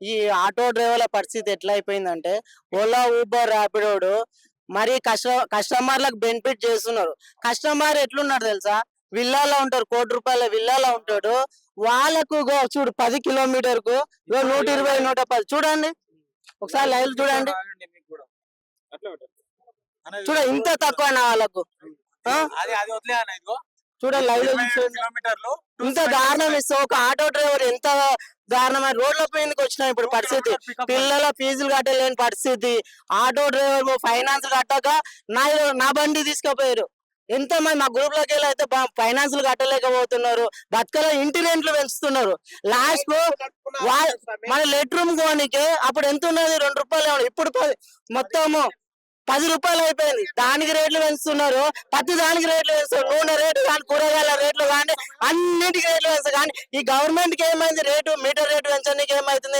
ఈ ఆటో డ్రైవర్ల పరిస్థితి ఎట్లా అయిపోయిందంటే ఓలా ఊబర్ ర్యాపిడోడు మరి కస్టమర్లకు బెనిఫిట్ చేస్తున్నారు. కస్టమర్ ఎట్లున్నాడు తెలుసా, విల్లాలో ఉంటారు, ₹1,00,00,000 విల్లాలో ఉంటాడు. వాళ్ళకు చూడు 10 కిలోమీటర్ కు 120 110 చూడండి, ఒకసారి లైవ్ చూడండి. చూడ ఇంత తక్కువ వాళ్ళకు చూడండి లైవ్ లో ఇంత దారుణం ఇస్తే ఒక ఆటో డ్రైవర్ ఎంత దారుణమైన రోడ్ల మీదకి వచ్చినాయి ఇప్పుడు పరిస్థితి. పిల్లల ఫీజులు కట్టలేని పరిస్థితి. ఆటో డ్రైవర్ ఫైనాన్స్ కట్టక నా బండి తీసుకుపోయారు. ఎంత మంది మా గ్రూప్ లోకి వెళ్ళి అయితే ఫైనాన్స్ కట్టలేకపోతున్నారు. బతుకలో ఇంటి రెంట్లు పెంచుతున్నారు. లాస్ట్ కు మన లెట్ రూమ్ కోనికే అప్పుడు ఎంత ఉన్నది, ₹2. ఇప్పుడు మొత్తము ₹10 అయిపోయింది. దానికి రేట్లు పెంచుతున్నారు. ప్రతి దానికి రేట్లు పెంచుతారు. నూనె రేటు కానీ, కూరగాయల రేట్లు కానీ, అన్నిటికీ రేట్లు పెంచుతారు. కానీ ఈ గవర్నమెంట్ కి ఏమైంది, రేటు మీటర్ రేటు పెంచడానికి ఏమైతుంది,